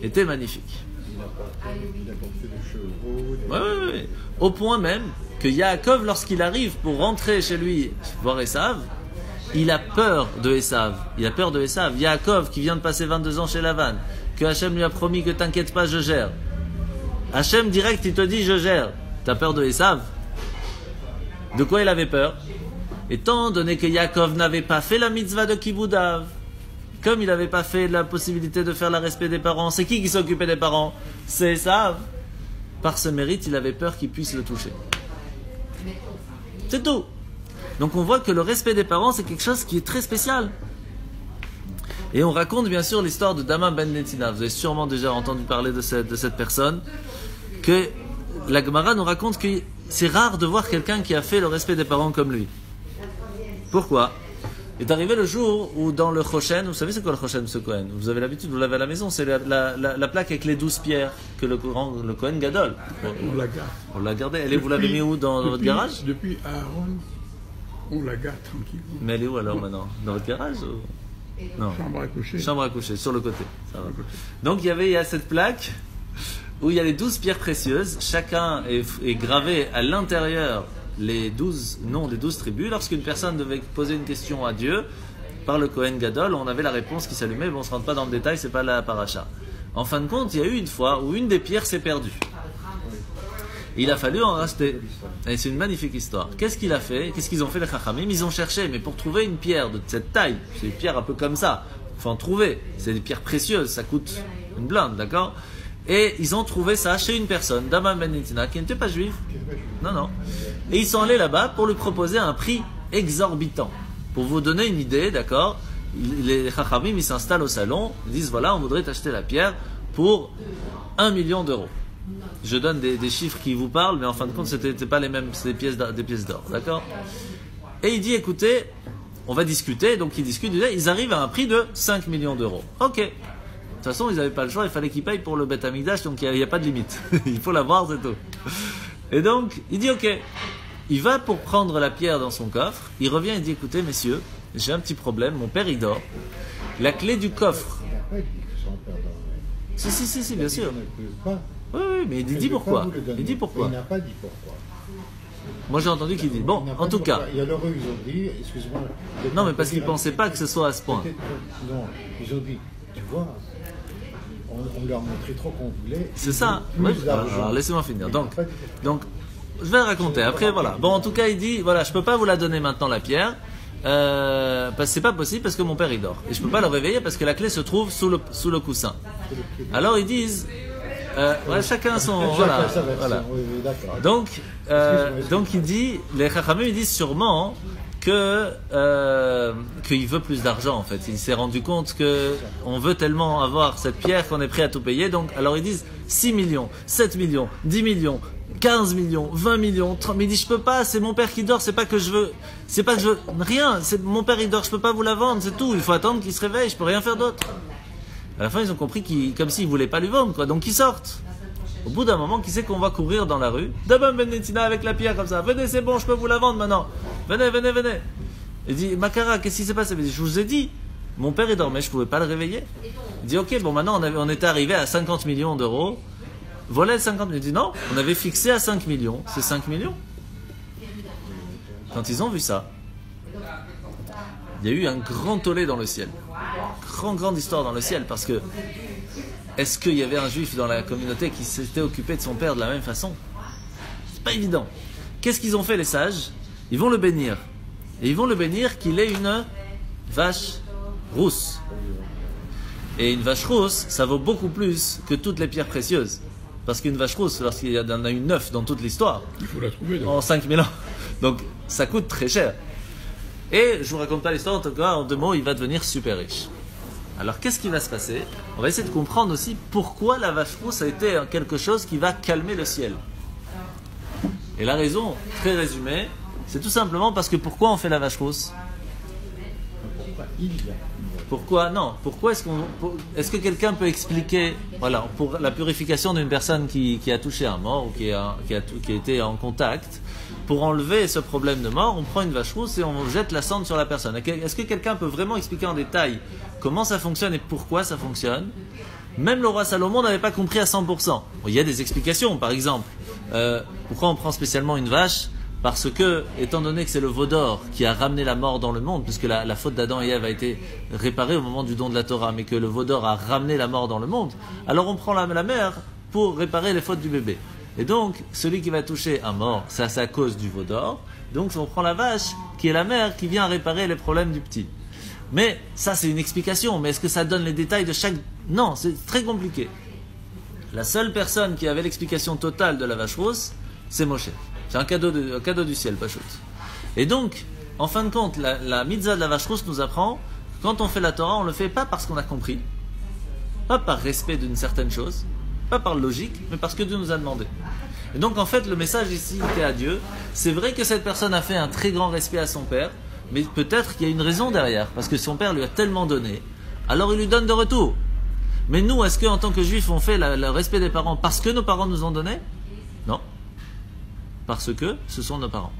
était magnifique. Il a porté des chevaux. Oui. Au point même que Yaakov, lorsqu'il arrive pour rentrer chez lui voir Esav, il a peur de Esav. Yaakov, qui vient de passer 22 ans chez Lavan, que Hachem lui a promis que t'inquiète pas, je gère. Hachem direct, il te dit je gère. T'as peur de Esav? De quoi il avait peur? Étant donné que Yaakov n'avait pas fait la mitzvah de Kiboudav, comme il n'avait pas fait la possibilité de faire le respect des parents, c'est qui s'occupait des parents? C'est Esav. Par ce mérite, il avait peur qu'il puisse le toucher. C'est tout. Donc on voit que le respect des parents, c'est quelque chose qui est très spécial. Et on raconte bien sûr l'histoire de Dama ben Netina. Vous avez sûrement déjà entendu parler de cette personne, que la Gemara nous raconte que c'est rare de voir quelqu'un qui a fait le respect des parents comme lui. Pourquoi? Est arrivé le jour où dans le Choshen, vous savez c'est quoi le Choshen, M. Cohen? Vous avez l'habitude, vous l'avez à la maison, c'est la plaque avec les 12 pierres que le Cohen Gadol. On la garde. On l'a gardée. Vous l'avez mis où dans votre garage? Depuis Aaron, on la garde tranquillement. Mais elle est où alors maintenant? Dans votre garage ou... Non. Chambre à coucher. Chambre à coucher, sur le côté. Ça va. Donc il y a cette plaque où il y a les 12 pierres précieuses. Chacun est gravé à l'intérieur les 12 noms des 12 tribus. Lorsqu'une personne devait poser une question à Dieu, par le Kohen Gadol, on avait la réponse qui s'allumait. Bon, on ne se rentre pas dans le détail, c'est pas la paracha. En fin de compte, il y a eu une fois où une des pierres s'est perdue. Il a fallu en racheter. Et c'est une magnifique histoire. Qu'est-ce qu'il a fait? Qu'est-ce qu'ils ont fait les Chachamim? Ils ont cherché, mais pour trouver une pierre de cette taille, c'est une pierre un peu comme ça, il faut en trouver. C'est des pierres précieuses, ça coûte une blinde, d'accord? Et ils ont trouvé ça chez une personne, Dama ben Netina, qui n'était pas juive. Non. Et ils sont allés là-bas pour lui proposer un prix exorbitant. Pour vous donner une idée, d'accord? Les Chachamim, ils s'installent au salon, ils disent voilà, on voudrait t'acheter la pierre pour 1 million d'euros. Je donne des chiffres qui vous parlent, mais en fin de compte, c'était pas les mêmes, c'est des pièces d'or, d'accord? Et il dit, écoutez, on va discuter, donc ils discutent, ils arrivent à un prix de 5 millions d'euros. Ok. De toute façon, ils n'avaient pas le choix, il fallait qu'ils payent pour le Beth Amikdash, donc il n'y a pas de limite. Il faut l'avoir, c'est tout. Et donc, il dit, ok. Il va pour prendre la pierre dans son coffre, il revient et dit, écoutez, messieurs, j'ai un petit problème, mon père, il dort. La clé du coffre. Si, bien sûr. Oui, mais il dit pourquoi. Il dit pourquoi. Il n'a pas dit pourquoi. Moi j'ai entendu qu'il dit. Bon, en tout cas. Et alors eux, ils ont dit, excuse-moi. Non, mais parce qu'ils ne pensaient pas que ce soit à ce point. Non, ils ont dit, tu vois, on leur montrait trop qu'on voulait. C'est ça. Oui, alors laissez-moi finir. Donc, je vais raconter. Après, voilà. Bon, en tout cas, il dit, voilà, je ne peux pas vous la donner maintenant, la pierre. Parce que c'est pas possible parce que mon père il dort. Et je ne peux pas le réveiller parce que la clé se trouve sous le coussin. Alors ils disent. Chacun son. Voilà. Donc il dit, les Chachamim ils disent sûrement qu'il veut plus d'argent en fait. Il s'est rendu compte que on veut tellement avoir cette pierre qu'on est prêt à tout payer. Donc alors ils disent 6 millions, 7 millions, 10 millions, 15 millions, 20 millions, 30. Mais il dit je peux pas, c'est mon père qui dort, c'est pas que je veux rien, c'est mon père il dort, je peux pas vous la vendre, c'est tout. Il faut attendre qu'il se réveille, je peux rien faire d'autre. À la fin, ils ont compris comme s'ils ne voulaient pas lui vendre, quoi. Donc, ils sortent. Au bout d'un moment, qui sait qu'on va courir dans la rue? Dama ben Netina avec la pierre comme ça. Venez, c'est bon, je peux vous la vendre maintenant. Venez. Il dit, Makara, qu'est-ce qui s'est passé? Il dit, je vous ai dit, mon père il dormait, je ne pouvais pas le réveiller. Il dit, ok, bon, maintenant, on était arrivé à 50 millions d'euros. Voilà les 50 millions. Il dit, non, on avait fixé à 5 millions. C'est 5 millions. Quand ils ont vu ça, il y a eu un grand tollé dans le ciel. Grande histoire dans le ciel, parce que est-ce qu'il y avait un juif dans la communauté qui s'était occupé de son père de la même façon? C'est pas évident. Qu'est-ce qu'ils ont fait les sages? Ils vont le bénir. Et ils vont le bénir qu'il ait une vache rousse. Et une vache rousse, ça vaut beaucoup plus que toutes les pierres précieuses. Parce qu'une vache rousse, lorsqu'il y en a une 9 dans toute l'histoire, il faut la trouver donc. En 5000 ans. Donc ça coûte très cher. Et je vous raconte pas l'histoire, en tout cas, en 2 mots, il va devenir super riche. Alors, qu'est-ce qui va se passer? On va essayer de comprendre aussi pourquoi la vache rousse a été quelque chose qui va calmer le ciel. Et la raison, très résumée, c'est tout simplement parce que pourquoi on fait la vache rousse? Pourquoi? Non. Pourquoi est-ce que quelqu'un peut expliquer, voilà, pour la purification d'une personne qui a touché un mort ou qui a été en contact, pour enlever ce problème de mort, on prend une vache rousse et on jette la cendre sur la personne. Est-ce que quelqu'un peut vraiment expliquer en détail comment ça fonctionne et pourquoi ça fonctionne? Même le roi Salomon n'avait pas compris à 100%. Bon, il y a des explications, par exemple. Pourquoi on prend spécialement une vache? Parce que, étant donné que c'est le veau d'or qui a ramené la mort dans le monde, puisque la faute d'Adam et Ève a été réparée au moment du don de la Torah, mais que le veau d'or a ramené la mort dans le monde, alors on prend la mère pour réparer les fautes du bébé. Et donc, celui qui va toucher un mort, ça c'est à cause du veau d'or. Donc on prend la vache, qui est la mère, qui vient réparer les problèmes du petit. Mais ça c'est une explication, mais est-ce que ça donne les détails de chaque... Non, c'est très compliqué. La seule personne qui avait l'explication totale de la vache rousse, c'est Moshe. C'est un cadeau du ciel, Pachout. Et donc, en fin de compte, la mitzvah de la vache rousse nous apprend que quand on fait la Torah, on ne le fait pas parce qu'on a compris, pas par respect d'une certaine chose, pas par logique, mais parce que Dieu nous a demandé. Et donc, en fait, le message ici qui est à Dieu, c'est vrai que cette personne a fait un très grand respect à son père, mais peut-être qu'il y a une raison derrière, parce que son père lui a tellement donné, alors il lui donne de retour. Mais nous, est-ce qu'en tant que juifs, on fait le respect des parents parce que nos parents nous ont donné? Non. Parce que ce sont nos parents.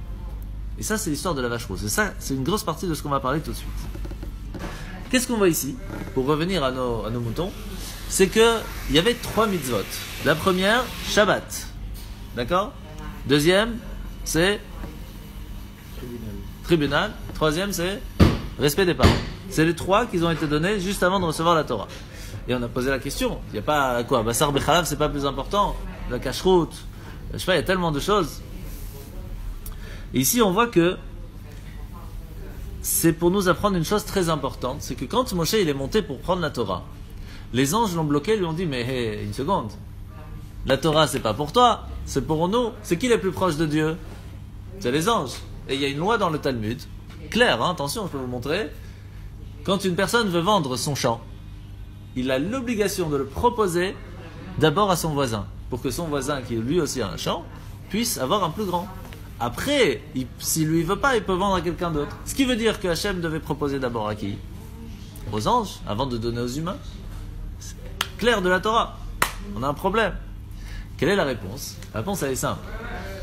Et ça, c'est l'histoire de la vache rousse. Et ça, c'est une grosse partie de ce qu'on va parler tout de suite. Qu'est-ce qu'on voit ici? Pour revenir à nos moutons, c'est qu'il y avait 3 mitzvot. La première, Shabbat. D'accord? Deuxième, c'est tribunal. Troisième, c'est respect des parents. C'est les 3 qui ont été donnés juste avant de recevoir la Torah. Et on a posé la question. Il n'y a pas quoi? Bassar Bechalav, c'est pas plus important. La cacheroute. Je sais pas, il y a tellement de choses. Et ici, on voit que c'est pour nous apprendre une chose très importante. C'est que quand Moshe il est monté pour prendre la Torah, les anges l'ont bloqué, lui ont dit, mais hey, une seconde. La Torah, c'est pas pour toi, c'est pour nous. C'est qui les plus proches de Dieu? C'est les anges. Et il y a une loi dans le Talmud, claire, hein, attention, je peux vous montrer. Quand une personne veut vendre son champ, il a l'obligation de le proposer d'abord à son voisin, pour que son voisin, qui lui aussi a un champ, puisse avoir un plus grand. Après, s'il lui veut pas, il peut vendre à quelqu'un d'autre. Ce qui veut dire que Hachem devait proposer d'abord à qui? Aux anges, avant de donner aux humains. C'est clair de la Torah. On a un problème. Quelle est la réponse? La réponse, elle est simple.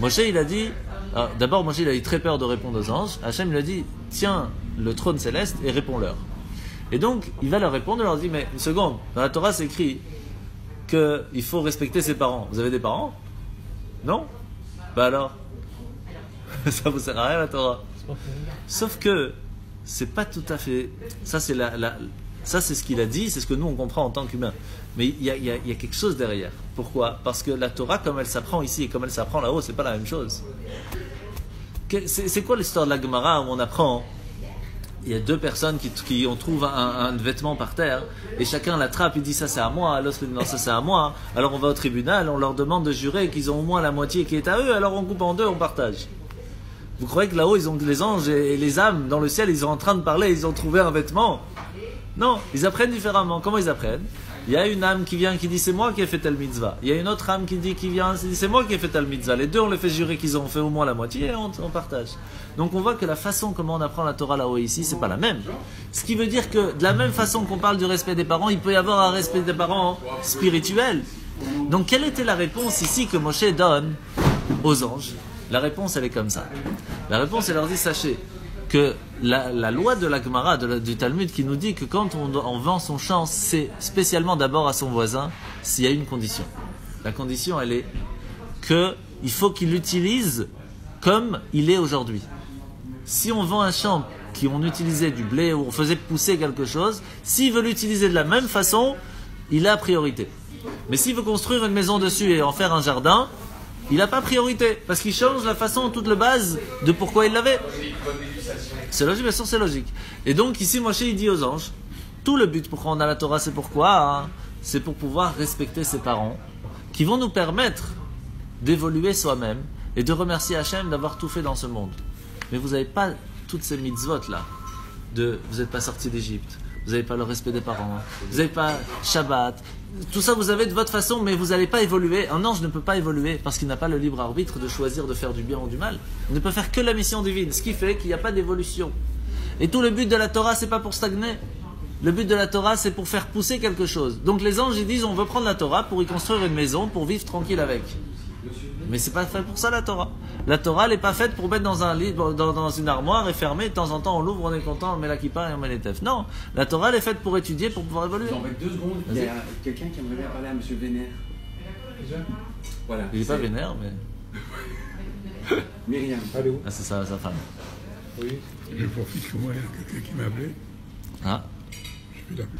Moshe, il a dit... d'abord, Moshe, il a eu très peur de répondre aux anges. Hachem, il a dit, tiens le trône céleste et réponds-leur. Et donc, il va leur répondre, il leur dit, mais une seconde, dans la Torah, c'est écrit qu'il faut respecter ses parents. Vous avez des parents? Non? Bah alors, ça vous sert à rien la Torah. Sauf que c'est pas tout à fait. Ça c'est ça c'est ce qu'il a dit, c'est ce que nous on comprend en tant qu'humains. Mais il y a quelque chose derrière. Pourquoi? Parce que la Torah, comme elle s'apprend ici et comme elle s'apprend là-haut, c'est pas la même chose. C'est quoi l'histoire de la Gemara où on apprend? Il y a 2 personnes qui on trouve un vêtement par terre et chacun l'attrape, il dit ça c'est à moi, l'autre dit non ça c'est à moi. Alors on va au tribunal, on leur demande de jurer qu'ils ont au moins la moitié qui est à eux, alors on coupe en 2, on partage. Vous croyez que là-haut ils ont les anges et les âmes dans le ciel, ils sont en train de parler, ils ont trouvé un vêtement? Non, ils apprennent différemment. Comment ils apprennent? Il y a une âme qui vient qui dit c'est moi qui ai fait telle mitzvah. Il y a une autre âme qui dit c'est moi qui ai fait telle mitzvah. Les deux on les fait jurer qu'ils ont fait au moins la moitié et on partage. Donc on voit que la façon comment on apprend la Torah là-haut et ici c'est pas la même. Ce qui veut dire que de la même façon qu'on parle du respect des parents, il peut y avoir un respect des parents spirituel. Donc quelle était la réponse ici que Moshe donne aux anges? La réponse elle est comme ça. La réponse elle leur dit sachez que la loi de la Gemara, du Talmud, qui nous dit que quand on vend son champ, c'est spécialement d'abord à son voisin, s'il y a une condition. La condition, elle est qu'il faut qu'il l'utilise comme il est aujourd'hui. Si on vend un champ qui on utilisait du blé ou on faisait pousser quelque chose, s'il veut l'utiliser de la même façon, il a priorité. Mais s'il veut construire une maison dessus et en faire un jardin, il n'a pas priorité, parce qu'il change la façon, toute la base de pourquoi il l'avait. C'est logique, bien sûr, c'est logique. Et donc ici, Moshe, il dit aux anges, tout le but pourquoi on a la Torah, c'est pourquoi? C'est pour pouvoir respecter ses parents, qui vont nous permettre d'évoluer soi-même et de remercier Hachem d'avoir tout fait dans ce monde. Mais vous n'avez pas toutes ces mitzvot là, vous n'êtes pas sortis d'Égypte, vous n'avez pas le respect des parents, vous n'avez pas Shabbat, tout ça vous avez de votre façon, mais vous n'allez pas évoluer. Un ange ne peut pas évoluer parce qu'il n'a pas le libre arbitre de choisir de faire du bien ou du mal. Il ne peut faire que la mission divine, ce qui fait qu'il n'y a pas d'évolution. Et tout le but de la Torah, c'est pas pour stagner. Le but de la Torah, c'est pour faire pousser quelque chose. Donc les anges, ils disent, on veut prendre la Torah pour y construire une maison, pour vivre tranquille avec. Mais c'est pas fait pour ça, la Torah. La Torah, elle n'est pas faite pour mettre dans un lit, dans une armoire et fermer. De temps en temps, on l'ouvre, on est content, on met la kippa et on met les tefs. Non, la Torah, elle est faite pour étudier, pour pouvoir évoluer. J'en vais 2 secondes. Il y a quelqu'un qui aimerait bien parler à M. Vénère. Voilà. Il n'est pas vénère, mais... Myriam. Allô? Ah, c'est sa femme. Oui. Je profite que moi, il y a quelqu'un qui m'a appelé. Ah. Je vais l'appeler.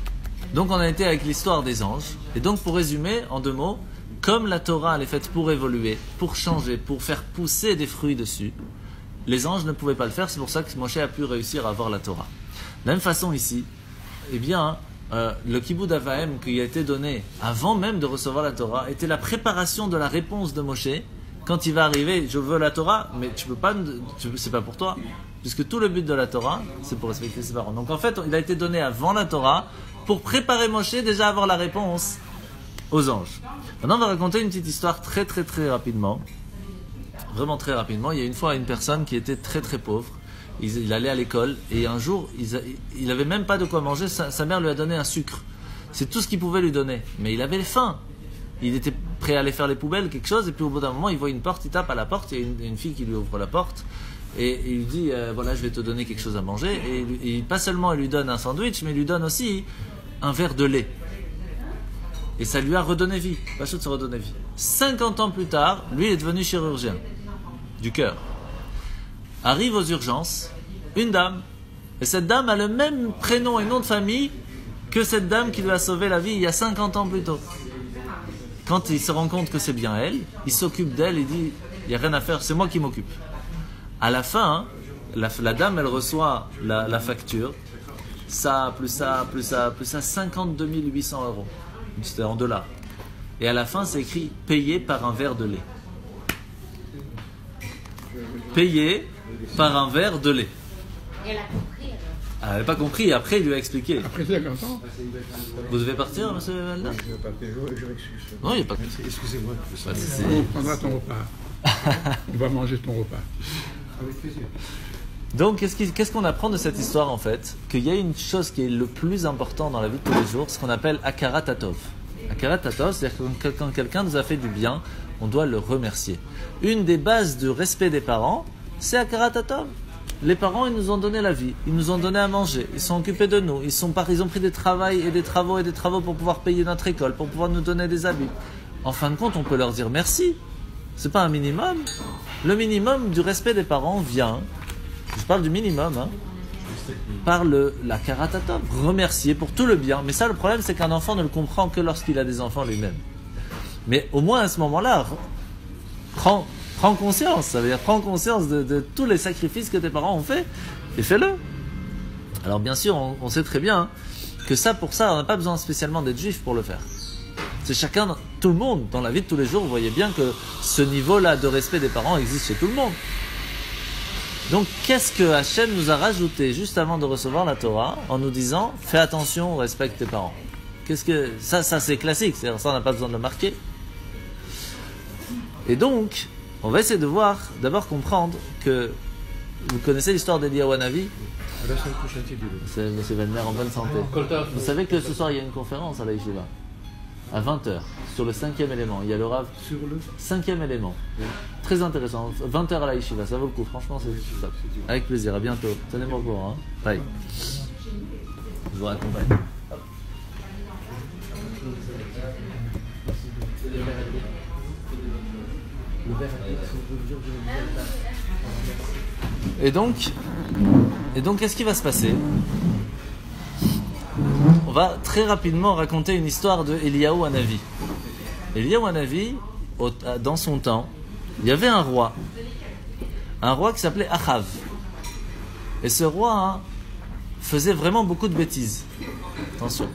Donc on a été avec l'histoire des anges. Et donc pour résumer, en 2 mots, comme la Torah elle est faite pour évoluer, pour changer, pour faire pousser des fruits dessus, les anges ne pouvaient pas le faire, c'est pour ça que Moshe a pu réussir à avoir la Torah. De la même façon ici, eh bien, le Kibboud Avahem qui a été donné avant même de recevoir la Torah était la préparation de la réponse de Moshe. Quand il va arriver, je veux la Torah, mais tu peux pas, c'est pas pour toi. Puisque tout le but de la Torah, c'est pour respecter ses parents. Donc en fait, il a été donné avant la Torah pour préparer Moshe déjà à avoir la réponse aux anges. Maintenant, on va raconter une petite histoire très très très rapidement. Vraiment très rapidement. Il y a une fois une personne qui était très très pauvre. Il allait à l'école et un jour, il n'avait même pas de quoi manger. Sa mère lui a donné un sucre. C'est tout ce qu'il pouvait lui donner. Mais il avait faim. Il était prêt à aller faire les poubelles, quelque chose. Et puis au bout d'un moment, il voit une porte, il tape à la porte. Il y a une fille qui lui ouvre la porte. Et il lui dit, voilà, je vais te donner quelque chose à manger. Et pas seulement il lui donne un sandwich, mais il lui donne aussi un verre de lait. Et ça lui a redonné vie. Pas sûr de se redonner vie. 50 ans plus tard, lui il est devenu chirurgien du cœur. Arrive aux urgences une dame. Et cette dame a le même prénom et nom de famille que cette dame qui lui a sauvé la vie il y a 50 ans plus tôt. Quand il se rend compte que c'est bien elle, il s'occupe d'elle et dit, il n'y a rien à faire, c'est moi qui m'occupe. À la fin, la dame, elle reçoit la facture. Ça, plus ça, 52 800 euros. C'était en $. Et à la fin, c'est écrit « payé par un verre de lait ». Payé par un verre de lait. Et elle a compris alors. Ah, elle n'a pas compris, après il lui a expliqué. Après 50 ans, Vous devez partir, monsieur Valda? Je vais pas payer, je m'excuse. Non, il n'y a pas de... Excusez-moi. Ouais, c'est- on prendra ton repas. On va manger ton repas. Avec plaisir. Donc, qu'est-ce qu'on apprend de cette histoire en fait? Qu'il y a une chose qui est le plus important dans la vie de tous les jours, ce qu'on appelle Akarat Hatov. Akarat Hatov, c'est-à-dire que quand quelqu'un nous a fait du bien, on doit le remercier. Une des bases du respect des parents, c'est Akarat Hatov. Les parents, ils nous ont donné la vie, ils nous ont donné à manger, ils sont occupés de nous, ils ont pris des travaux pour pouvoir payer notre école, pour pouvoir nous donner des habits. En fin de compte, on peut leur dire merci. C'est pas un minimum. Le minimum du respect des parents vient, je parle du minimum, par la karatatov, remercier pour tout le bien. Mais ça, le problème, c'est qu'un enfant ne le comprend que lorsqu'il a des enfants lui-même. Mais au moins à ce moment-là, prends conscience, ça veut dire prends conscience de tous les sacrifices que tes parents ont fait et fais-le. Alors bien sûr, on sait très bien que pour ça, on n'a pas besoin spécialement d'être juif pour le faire. C'est chacun, tout le monde, dans la vie de tous les jours, vous voyez bien que ce niveau-là de respect des parents existe chez tout le monde. Donc, qu'est-ce que Hachem nous a rajouté juste avant de recevoir la Torah en nous disant « Fais attention, respecte tes parents ». Ça c'est classique, c'est-à-dire ça on n'a pas besoin de le marquer. Et donc, on va essayer de voir, d'abord comprendre que vous connaissez l'histoire d'Eliyahu Hanavi. À la semaine prochaine, c'est du C'est M. Velmer en bonne santé. Vous savez que ce soir il y a une conférence à la Yeshiva à 20h sur le 5e élément. Il y a le Rav sur le 5e élément. Très intéressant. 20h à la Yeshiva, ça vaut le coup. Franchement, c'est top. Avec plaisir. À bientôt. Tenez-moi au courant. Bye. Je vous raccompagne. Et donc, qu'est-ce qui va se passer? On va très rapidement raconter une histoire de Eliyahu Hanavi. Eliyahu Hanavi, dans son temps, il y avait un roi qui s'appelait Achav. Et ce roi faisait vraiment beaucoup de bêtises. Attention,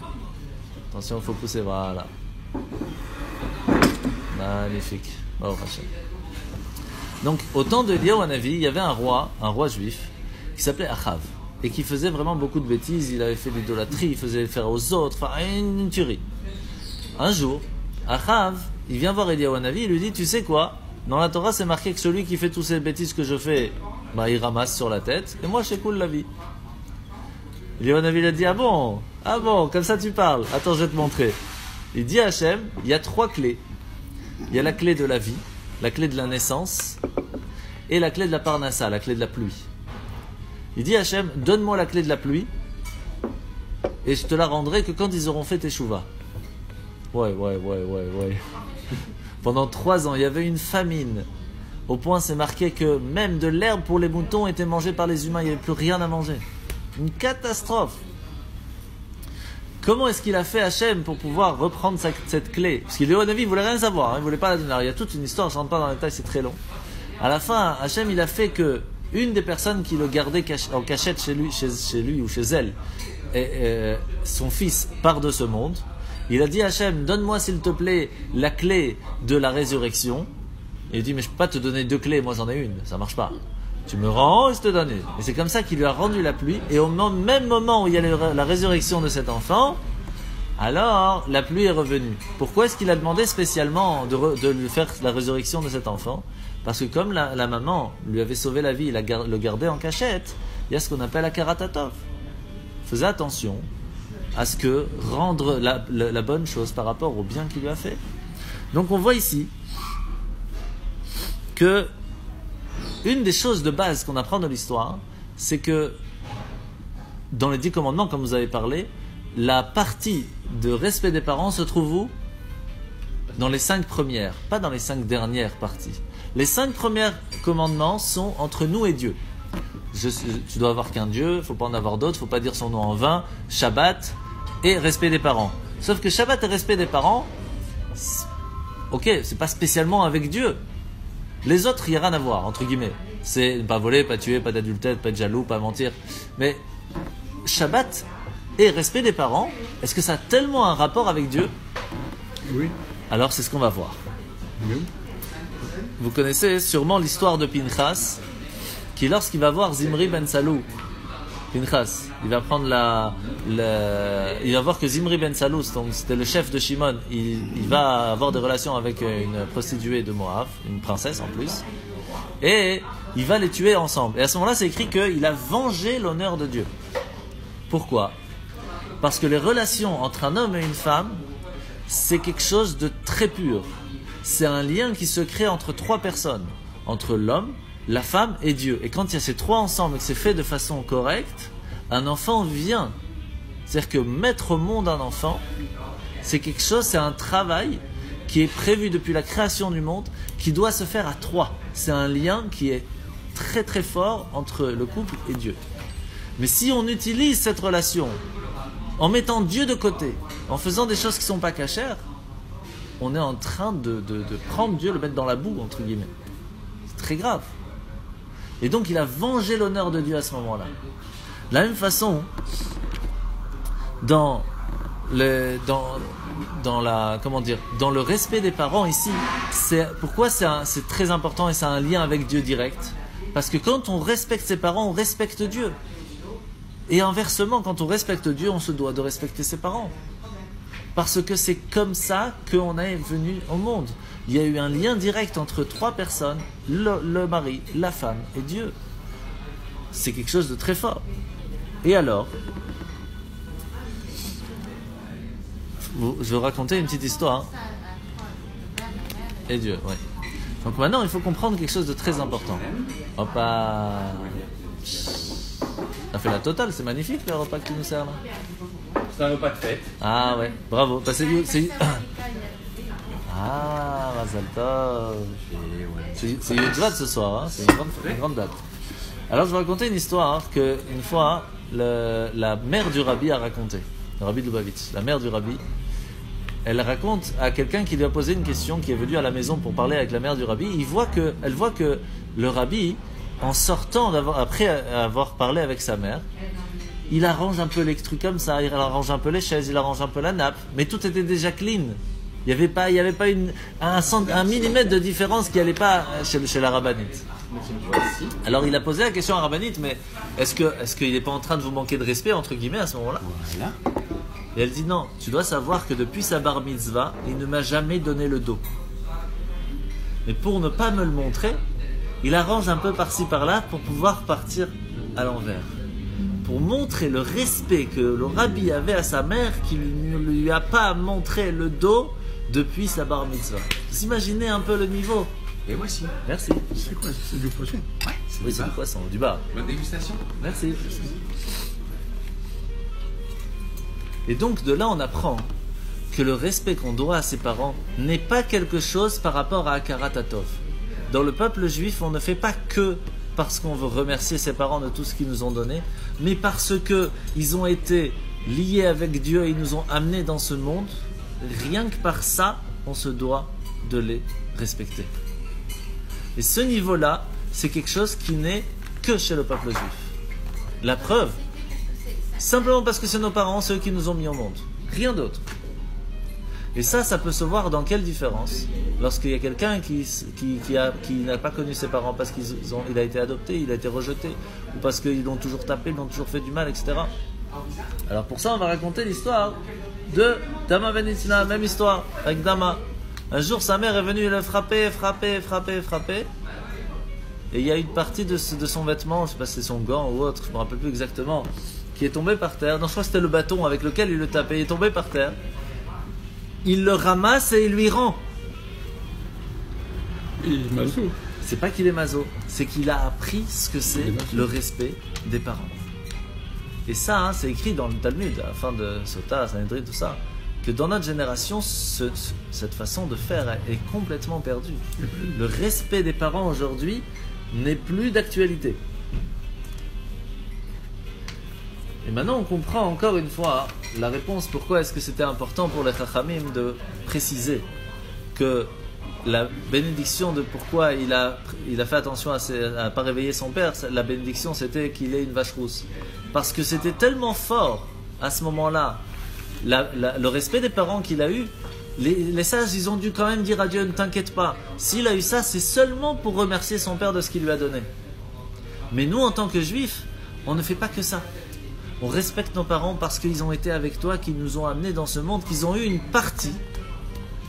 il faut pousser, voilà. Magnifique. Oh, donc, au temps de Eliyahu Hanavi, il y avait un roi juif, qui s'appelait Achav. Et qui faisait vraiment beaucoup de bêtises. Il avait fait de l'idolâtrie, il faisait faire aux autres, enfin une tuerie. Un jour, Achav, il vient voir Eliyahu Hanavi, il lui dit, tu sais quoi, dans la Torah c'est marqué que celui qui fait toutes ces bêtises que je fais, il ramasse sur la tête, et moi je coule la vie. Eliyahu Hanavi a dit, ah bon, Ah bon, comme ça tu parles. Attends, je vais te montrer. Il dit à Hachem, il y a 3 clés. Il y a la clé de la vie, la clé de la naissance et la clé de la parnassa, la clé de la pluie. Il dit à Hachem, donne-moi la clé de la pluie et je te la rendrai que quand ils auront fait Teshuvah. Ouais. Pendant 3 ans, il y avait une famine. Au point, c'est marqué que même de l'herbe pour les moutons était mangée par les humains. Il n'y avait plus rien à manger. Une catastrophe. Comment est-ce qu'il a fait Hachem pour pouvoir reprendre cette clé? Parce qu'il est au Navi, il ne voulait rien savoir, il ne voulait pas la donner. Alors, il y a toute une histoire, je ne rentre pas dans les détails, c'est très long. À la fin, Hachem, il a fait que une des personnes qui le gardait en cachette chez lui ou chez elle, son fils part de ce monde. Il a dit à Hachem, donne-moi s'il te plaît la clé de la résurrection. Il dit, mais je ne peux pas te donner 2 clés, moi j'en ai une, ça ne marche pas. Tu me rends et je te donne une. Et c'est comme ça qu'il lui a rendu la pluie. Et au même moment où il y a la résurrection de cet enfant, alors la pluie est revenue. Pourquoi est-ce qu'il a demandé spécialement de lui faire la résurrection de cet enfant? Parce que comme la maman lui avait sauvé la vie, le gardait en cachette, il y a ce qu'on appelle la karatatov. Faisait attention à ce que rendre la bonne chose par rapport au bien qu'il lui a fait. Donc on voit ici que une des choses de base qu'on apprend de l'histoire, c'est que dans les 10 commandements, comme vous avez parlé, la partie de respect des parents se trouve où? Dans les 5 premières, pas dans les 5 dernières parties. Les 5 premiers commandements sont entre nous et Dieu. Tu dois avoir qu'un Dieu, il ne faut pas en avoir d'autres, il ne faut pas dire son nom en vain, Shabbat et respect des parents. Sauf que Shabbat et respect des parents, ok, c'est pas spécialement avec Dieu. Les autres, il n'y a rien à voir, entre guillemets. C'est ne pas voler, pas tuer, pas d'adultère, pas de jaloux, pas mentir. Mais Shabbat et respect des parents, est-ce que ça a tellement un rapport avec Dieu? Oui. Alors c'est ce qu'on va voir. Oui. Vous connaissez sûrement l'histoire de Pinchas, qui lorsqu'il va voir Zimri ben Salou, Pinchas, il va prendre il va voir que Zimri ben Salou, donc c'était le chef de Shimon, il va avoir des relations avec une prostituée de Moab, une princesse en plus, et il va les tuer ensemble. Et à ce moment-là, c'est écrit qu'il a vengé l'honneur de Dieu. Pourquoi? Parce que les relations entre un homme et une femme, c'est quelque chose de très pur. C'est un lien qui se crée entre 3 personnes, entre l'homme, la femme et Dieu. Et quand il y a ces 3 ensemble et que c'est fait de façon correcte, un enfant vient. C'est-à-dire que mettre au monde un enfant, c'est quelque chose, c'est un travail qui est prévu depuis la création du monde, qui doit se faire à 3. C'est un lien qui est très très fort entre le couple et Dieu. Mais si on utilise cette relation en mettant Dieu de côté, en faisant des choses qui ne sont pas cachères, on est en train de prendre Dieu, le mettre dans la boue, entre guillemets. C'est très grave. Et donc il a vengé l'honneur de Dieu à ce moment-là. De la même façon, dans le respect des parents ici, pourquoi c'est très important et c'est un lien avec Dieu direct? Parce que quand on respecte ses parents, on respecte Dieu. Et inversement, quand on respecte Dieu, on se doit de respecter ses parents. Parce que c'est comme ça qu'on est venu au monde. Il y a eu un lien direct entre 3 personnes, le mari, la femme et Dieu. C'est quelque chose de très fort. Et alors, je vais vous raconter une petite histoire. Et Dieu, oui. Donc maintenant, il faut comprendre quelque chose de très important. Hop là. Ça fait la totale, c'est magnifique le repas que tu nous sers là. C'est un repas de fête. Ah ouais, bravo. Bah, Ah, Mazal Tov. C'est Yutzvat ce soir, hein. C'est une grande date. Alors je vais raconter une histoire qu'une fois la mère du rabbi a raconté. Le rabbi de Lubavitch, la mère du rabbi, elle raconte à quelqu'un qui lui a posé une question, qui est venu à la maison pour parler avec la mère du rabbi. Elle voit que le rabbi, en sortant après avoir parlé avec sa mère, il arrange un peu les trucs comme ça, il arrange un peu les chaises, il arrange un peu la nappe, mais tout était déjà clean. Il n'y avait pas un millimètre de différence qui n'allait pas chez la rabbinite. Alors il a posé la question à la rabbinite, mais est-ce qu'il n'est pas en train de vous manquer de respect, entre guillemets, à ce moment-là? Voilà. Et elle dit non, tu dois savoir que depuis sa bar mitzvah, il ne m'a jamais donné le dos. Mais pour ne pas me le montrer, il arrange un peu par-ci par-là pour pouvoir partir à l'envers. pour montrer le respect que le rabbi avait à sa mère, qu'il ne lui a pas montré le dos depuis sa bar mitzvah. Vous imaginez un peu le niveau? Et moi aussi. Merci. C'est quoi? C'est du poisson? Ouais, c'est Oui, c'est du poisson, du bar. Bonne dégustation. Merci. Et donc de là on apprend que le respect qu'on doit à ses parents n'est pas quelque chose par rapport à Akarat Hatov. Dans le peuple juif, on ne fait pas que parce qu'on veut remercier ses parents de tout ce qu'ils nous ont donné, mais parce qu'ils ont été liés avec Dieu et ils nous ont amenés dans ce monde. Rien que par ça, on se doit de les respecter. Et ce niveau-là, c'est quelque chose qui n'est que chez le peuple juif. La preuve, simplement parce que c'est nos parents, ceux qui nous ont mis au monde. Rien d'autre. Et ça peut se voir dans quelle différence? Lorsqu'il y a quelqu'un qui n'a pas connu ses parents parce qu'il a été adopté, il a été rejeté, ou parce qu'ils l'ont toujours tapé, ils l'ont toujours fait du mal, etc. Alors pour ça, on va raconter l'histoire de Dama Ben Itzna, même histoire avec Dama. Un jour, sa mère est venue le frapper. Et il y a une partie de son vêtement, je ne sais pas si c'est son gant ou autre, je ne me rappelle plus exactement, qui est tombé par terre. Non, je crois que c'était le bâton avec lequel il le tapait. Il est tombé par terre. Il le ramasse et il lui rend. Il est maso. C'est pas qu'il est maso, c'est qu'il a appris ce que c'est le respect des parents. Et ça, c'est écrit dans le Talmud, à la fin de Sota, Sanhedrin, tout ça, que dans notre génération, cette façon de faire est complètement perdue. Le respect des parents aujourd'hui n'est plus d'actualité. Et maintenant, on comprend encore une fois la réponse pourquoi est-ce que c'était important pour les Chachamim de préciser que la bénédiction de pourquoi il a fait attention à ne pas réveiller son père, la bénédiction c'était qu'il ait une vache rousse. Parce que c'était tellement fort à ce moment-là, le respect des parents qu'il a eu, les sages ils ont dû quand même dire à Dieu ne t'inquiète pas, s'il a eu ça c'est seulement pour remercier son père de ce qu'il lui a donné. Mais nous en tant que juifs, on ne fait pas que ça. On respecte nos parents parce qu'ils ont été avec toi, qu'ils nous ont amenés dans ce monde, qu'ils ont eu une partie.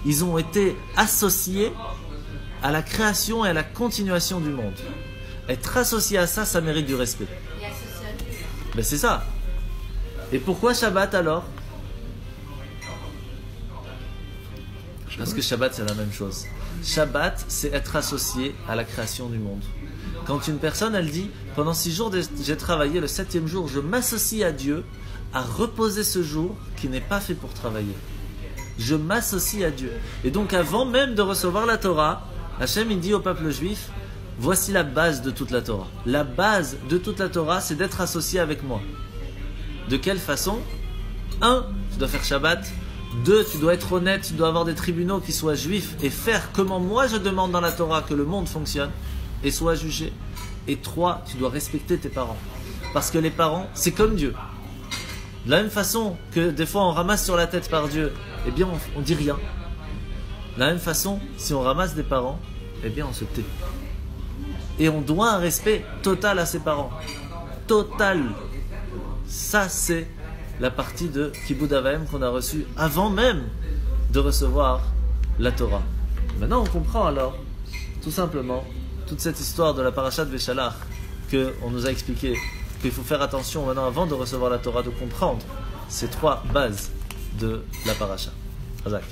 Ils ont été associés à la création et à la continuation du monde. Être associé à ça, ça mérite du respect. Et associé à Dieu. Ben c'est ça. Et pourquoi Shabbat alors? Parce que Shabbat c'est la même chose. Shabbat c'est être associé à la création du monde. Quand une personne elle dit pendant 6 jours j'ai travaillé, le 7e jour je m'associe à Dieu à reposer ce jour qui n'est pas fait pour travailler. Je m'associe à Dieu. Et donc avant même de recevoir la Torah, Hachem il dit au peuple juif, voici la base de toute la Torah. La base de toute la Torah c'est d'être associé avec moi. De quelle façon? 1. Tu dois faire Shabbat. 2. Tu dois être honnête, tu dois avoir des tribunaux qui soient juifs et faire comment moi je demande dans la Torah que le monde fonctionne et soit jugé. Et 3. Tu dois respecter tes parents. Parce que les parents, c'est comme Dieu. De la même façon que des fois on ramasse sur la tête par Dieu, eh bien on dit rien. De la même façon, si on ramasse des parents, eh bien on se tait. Et on doit un respect total à ses parents. Total. Ça c'est la partie de Kibud Avaim qu'on a reçue avant même de recevoir la Torah. Maintenant on comprend alors, tout simplement, toute cette histoire de la parasha de Veshalach qu'on nous a expliqué, qu'il faut faire attention maintenant avant de recevoir la Torah, de comprendre ces 3 bases de la parasha. Hazak.